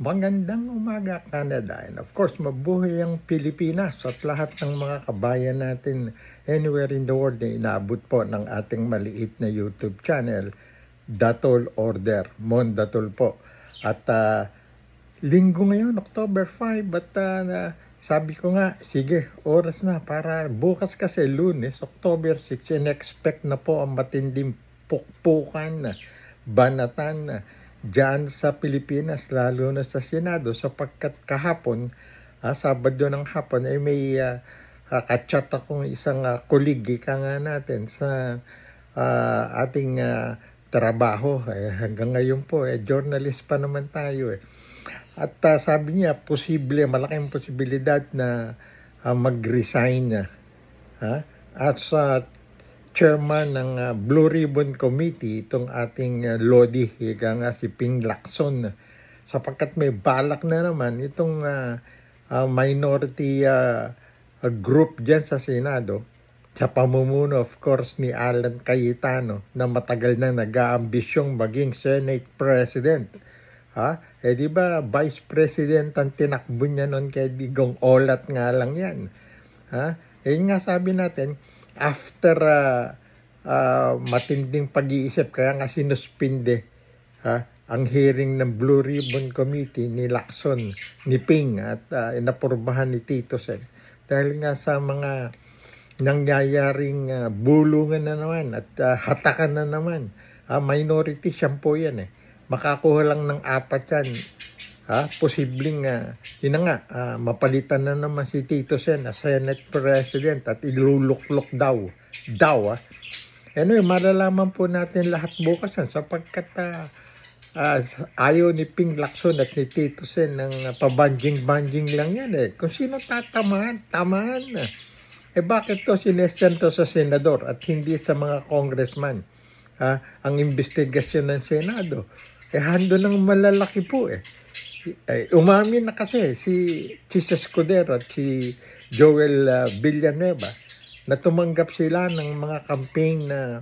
Magandang umaga, Canada. And of course, mabuhay ang Pilipinas at lahat ng mga kabayan natin anywhere in the world na inaabot po ng ating maliit na YouTube channel, Datol Order, Mon Datol po. At linggo ngayon, October 5, sabi ko nga, sige, oras na para bukas kasi Lunes, October 6, in-expect na po ang matinding pukpukan na banatan na diyan sa Pilipinas, lalo na sa Senado, sapagkat kahapon, Sabado ng hapon, ay may kachat akong isang kolegi ka nga natin sa ating trabaho. Hanggang ngayon po, journalist pa naman tayo. At sabi niya, malaking posibilidad na mag-resign as chairman ng Blue Ribbon Committee, itong ating Lodi, higa nga si Ping Lacson, sapagkat may balak na naman itong minority group dyan sa Senado, sa pamumuno of course ni Alan Cayetano, na matagal na nag-aambisyong maging Senate President. Di ba Vice President ang tinakbo niya noon, kay Digong Olat nga lang yan. Nga sabi natin, after matinding pag-iisip, kaya nga sinuspinde ang hearing ng Blue Ribbon Committee ni Lacson, ni Ping, at inapurbahan ni Tito Sen. Dahil nga sa mga nangyayaring bulungan na naman at hatakan na naman. Minority shampoo yan Makakuha lang ng 4 yan. Posibleng yun na nga, mapalitan na naman si Tito Sen as Senate President at iluluklok daw. Anyway, malalaman po natin lahat bukas sapagkat ayaw ni Ping Lacson at ni Tito Sen ng pabanjing-banjing lang yan Kung sino tatamaan na. Bakit to sinesento sa senador at hindi sa mga congressman? Ang investigasyon ng Senado. Hando ng malalaki po umamin na kasi si Chis Escudero at si Joel Villanueva na tumanggap sila ng mga campaign na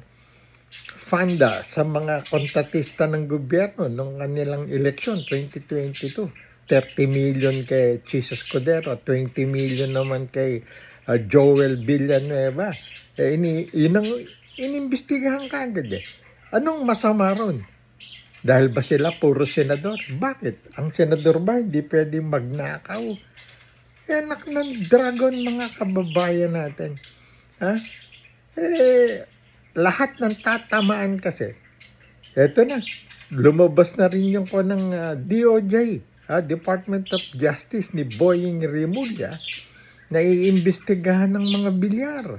funda sa mga kontratista ng gobyerno nung kanilang eleksyon 2022. 30 million kay Chis Escudero, 20 million naman kay Joel Villanueva. Yun ang inimbestigahan ka agad Anong masama ron? Dahil ba sila puro senador? Bakit? Ang senador ba hindi pwede magnakaw? Anak ng dragon, mga kababayan natin. Lahat ng tatamaan kasi. Eto na, lumabas na rin yung ng DOJ, Department of Justice ni Boying Rimulya, na iimbestigahan ng mga bilyar.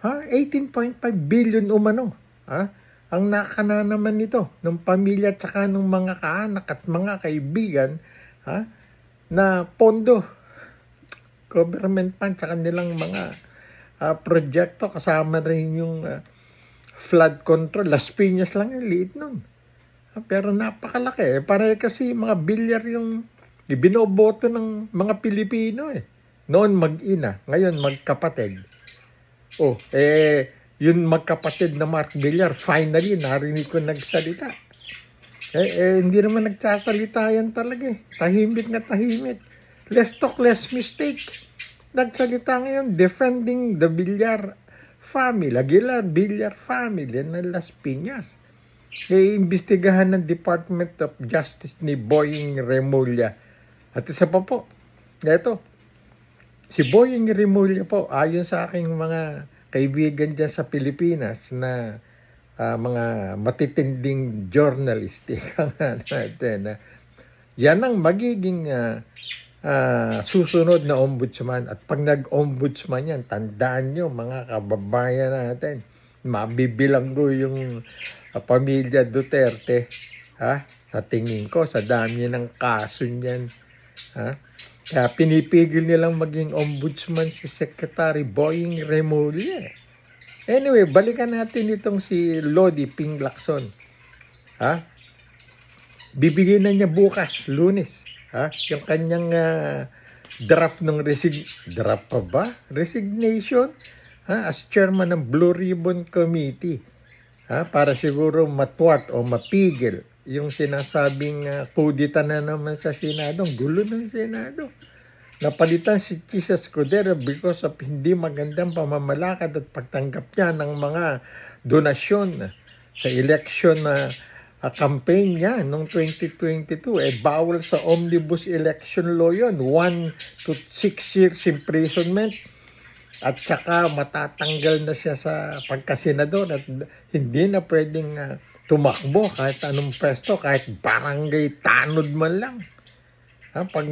18.5 billion umano. Ang nakana naman nito ng pamilya at saka ng mga kaanak at mga kaibigan na pondo, government fund sa kanilang mga proyekto, kasama rin yung flood control. Las Piñas lang liit nun. Pero napakalaki. Pare kasi mga bilyar yung ibinoboto ng mga Pilipino Noon mag-ina, ngayon magkapatid. Yun magkapatid na Mark Villar, finally, narinig ko nagsalita. Hindi naman nagsasalita yan talaga Tahimik na tahimik. Let's talk, less mistake. Nagsalita ngayon, defending the Villar family, Aguilar Villar family na Las Piñas. Iimbestigahan ng Department of Justice ni Boying Remulla. At isa pa po, si Boying Remulla po, ayon sa aking mga kaibigan dyan sa Pilipinas na mga matitinding journalist, natin, yan ang magiging susunod na ombudsman. At pag nag-ombudsman yan, tandaan nyo mga kababayan natin, mabibilang ko yung pamilya Duterte. Sa tingin ko, sa dami ng kaso niyan. Kaya pinipigil nilang maging ombudsman si Secretary Boying Remulla. Anyway, balikan natin itong si Lodi Ping Lacson. Bibigyan na niya bukas, Lunes, yung kanyang draft ng resignation as chairman ng Blue Ribbon Committee. Para siguro matwat o mapigil yung sinasabing kudita na naman sa Senado. Ang gulo ng Senado. Napalitan si Chisa Escudero because of hindi magandang pamamalakad at pagtanggap niya ng mga donasyon sa election na campaign niya noong 2022. Bawal sa omnibus election law yun. 1 to 6 years imprisonment. At saka matatanggal na siya sa pagkasenador at hindi na pwedeng tumakbo kahit anong pwesto, kahit barangay tanod man lang. Pag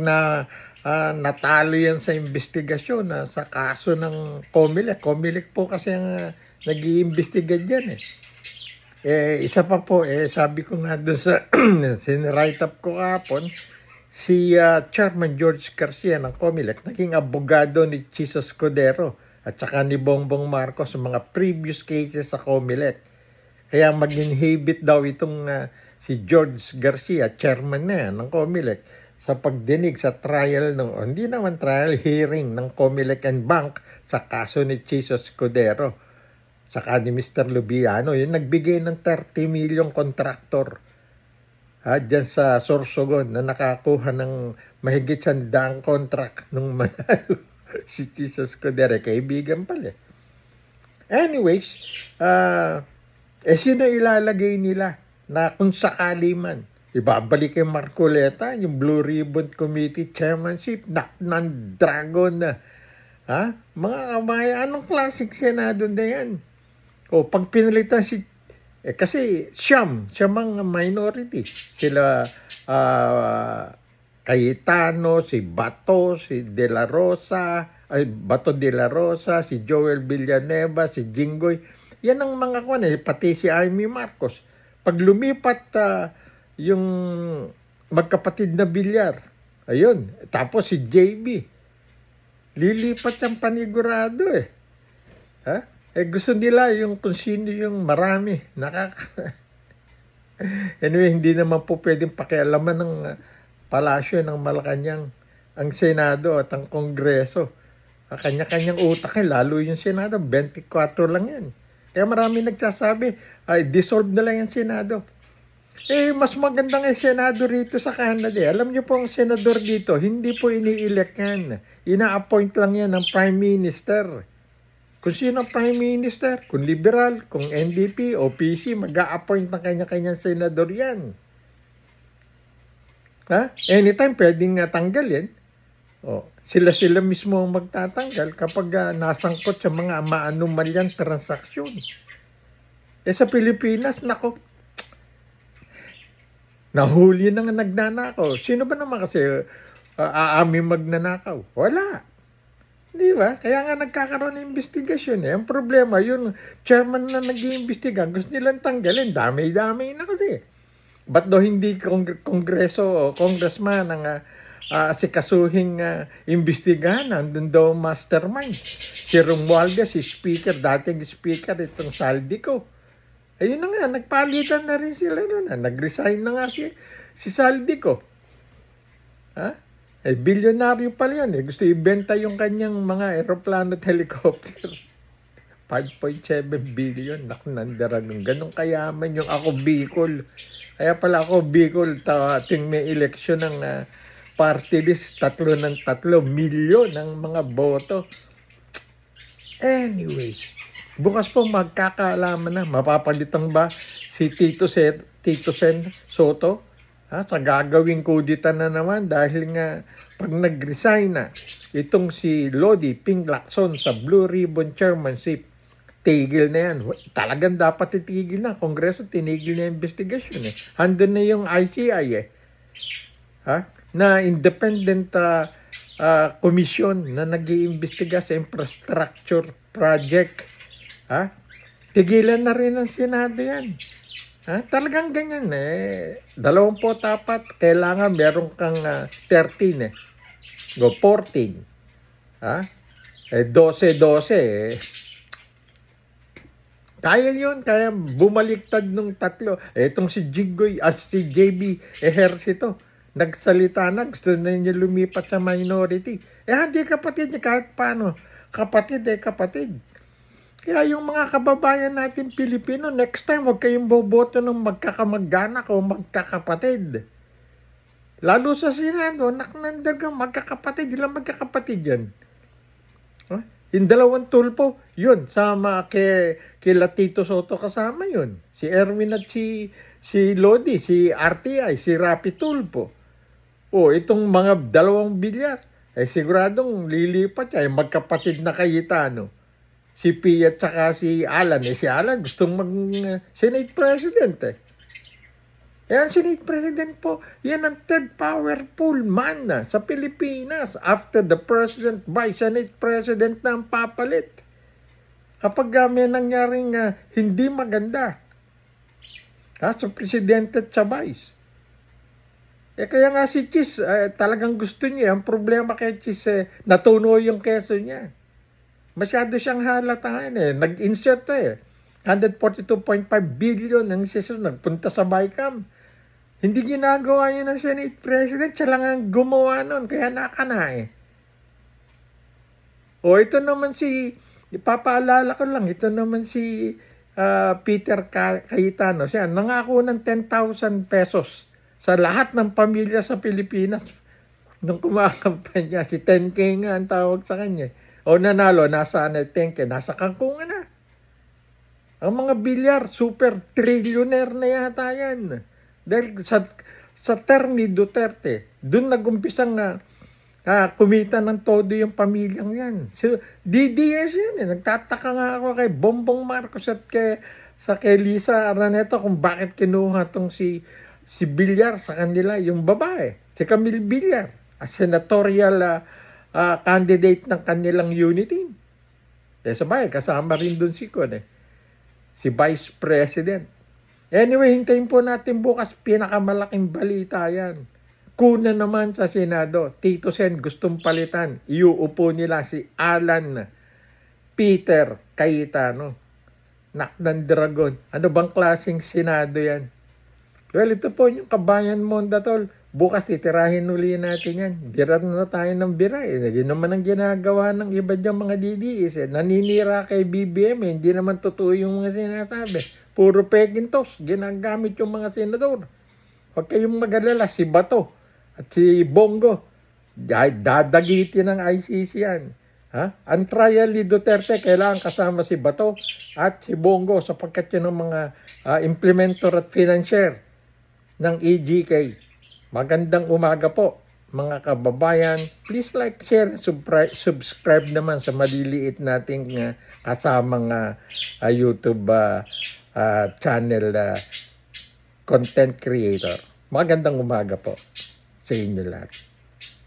natalo yan sa investigasyon sa kaso ng Comelec po kasi ang nag-iimbestiga dyan isa pa po, sabi ko nga doon sa sinwrite up ko kahapon, si Chairman George Garcia ng Comelec, naging abogado ni Chisa Escudero at saka ni Bongbong Marcos sa mga previous cases sa Comelec. Kaya mag-inhibit daw itong si George Garcia, chairman na yan ng Comelec, sa pagdinig sa trial hindi naman trial, hearing ng Comelec and Bank sa kaso ni Chisa Escudero saka ni Mr. Lubiano, yung nagbigay ng 30 million contractor dyan sa Sorsogon na nakakuha ng mahigit 100 contract nung manalo si Chisa Escudero, kaibigan pala. Anyways, sino ilalagay nila na kung sakali man ibabalik kay Marcoleta, yung Blue Ribbon Committee chairmanship, ng dragon na. Mga kamay, anong klaseng senado na yan? Pag pinalitan kasi siyam ang minority. Sila Cayetano, si Bato, si Bato de la Rosa, si Joel Villanueva, si Jinggoy. Yan ang mga pati si Amy Marcos. Pag lumipat yung magkapatid na Villar, ayun, tapos si JB, lilipat ang panigurado gusto nila yung kung sino yung marami. Anyway, hindi naman po pwedeng pakialaman ng palasyo ng Malacanang ang Senado at ang Kongreso. Kanya-kanyang utak lalo yung Senado, 24 lang yan. Kaya marami nagsasabi, dissolve na lang yung Senado. Mas magandang Senado rito sa Canada. Alam niyo po ang senador dito, hindi po ini-elect yan. Ina-appoint lang yan ng Prime Minister. Kung sino ang Prime Minister, kung liberal, kung NDP o PC, mag-a-appoint ng kanya-kanyang senador yan. Anytime pwedeng tanggalin. Sila mismo ang magtatanggal kapag nasangkot sa mga maanumalyang transaksyon. Sa Pilipinas, nako, nahuli na nga nagnanakaw. Sino ba naman kasi aami magnanakaw? Wala. Di ba? Kaya nga nagkakaroon ng investigasyon. Ang problema, yung chairman na nag-iimbestiga, gusto nilang tanggalin. Dami-dami na kasi. Ba't daw hindi kongreso o congressman ang asikasuhing imbestigahan? Nandun daw mastermind. Si Romualdez, si speaker, dating speaker, itong Saldico. Ayun na nga, nagpalitan na rin sila noon. Nag-resign na nga si Saldico. Bilyonaryo pala yan. Gusto ibenta yung kanyang mga aeroplano at helicopter. 5.7 billion. Naku, nandaragong. Ganun kayaman yung ako Bicol. Kaya pala ako Bicol, ating may eleksyon ng party list, 3 milyon ng mga boto. Anyways, bukas po magkakaalaman na. Mapapalitan ba si Tito Sen Soto? Sa gagawing kudita na naman dahil nga pag nag-resign na itong si Lodi Ping Lacson sa Blue Ribbon Chairmanship, tigil na yan. Talagang dapat itigil na. Kongreso tinigil na yung investigasyon Handun na yung ICI na independent commission na nag-iimbestiga sa infrastructure project. Tigilan na rin ng Senado yan. Talagang ganyan 24, kailangan meron kang 13 go 14. 12. Kaya yun, kaya bumaliktad nung 3. Itong si Jinggoy, si JB Ejercito, nagsalita na, gusto na niya lumipat sa minority. Hindi kapatid niya kahit paano. Kapatid. Kaya yung mga kababayan natin Pilipino, next time huwag kayong boboto ng magkakamag-anak o magkakapatid. Lalo sa Senado, naknandagang magkakapatid. Ilang magkakapatid yan? Huh? Yung dalawang tulpo, yun, sama kila Tito Soto kasama yun. Si Erwin at si Lodi, si RTI, si Rapi Tulpo. O, itong mga dalawang bilyar, siguradong lilipat yan, magkapatid na Cayetano. Si Pia at saka si Alan. Si Alan gustong mag-Senate President Yan, Senate President po, yan ang third powerful man sa Pilipinas after the President by Senate President na ang papalit. Kapag may nangyaring hindi maganda sa Presidente at sa Vice. Kaya nga si Chis, talagang gusto niya. Ang problema kay Chis, natuno yung keso niya. Masyado siyang halatahan Nag-insert 142.5 billion ang session nagpunta sa BICAM. Hindi ginagawa yan ng Senate President. Siya lang ang gumawa nun. Kaya nakana O ito naman ipapaalala ko lang, ito naman si Peter Cayetano. Siya, nangako ng 10,000 pesos sa lahat ng pamilya sa Pilipinas. Nung kumakampanya, si 10K nga ang tawag sa kanya. O nanalo, nasa 10K, nasa Cancun na. Ang mga bilyar, super trillionaire na yata yan. Dahil sa term ni Duterte, doon nagumpisang kumita ng todo yung pamilyang yan. So, DDS yan Nagtataka nga ako kay Bongbong Marcos at kay Lisa Araneta kung bakit kinuha tong si Villar sa kanila, yung babae. Si Camille Villar, a senatorial candidate ng kanilang unity. Sabay, kasama rin doon si Vice President. Anyway, hintayin po natin bukas, pinakamalaking balita yan. Kuna naman sa Senado, Tito Sen gustong palitan. Iuupo nila si Alan Peter Cayetano. Nakdan Dragon. Ano bang klaseng Senado yan? Well, ito po yung kabayan Mondatol. Bukas titirahin uli natin yan. Bira na tayo ng bira. Yun naman ang ginagawa ng iba dyan mga DDS. Naninira kay BBM. Hindi naman totoo yung mga sinasabi. Puro pekintos. Ginagamit yung mga senador. Huwag kayong mag-alala. Si Bato at si Bongo, dadagitin ng ICC yan. Ang trial ni Duterte, kailangan kasama si Bato at si Bongo sapagkat yun ang mga implementor at financier ng EGK. Magandang umaga po, mga kababayan. Please like, share, subscribe naman sa maliliit nating kasamang YouTube channel content creator. Magandang umaga po sa inyo lahat.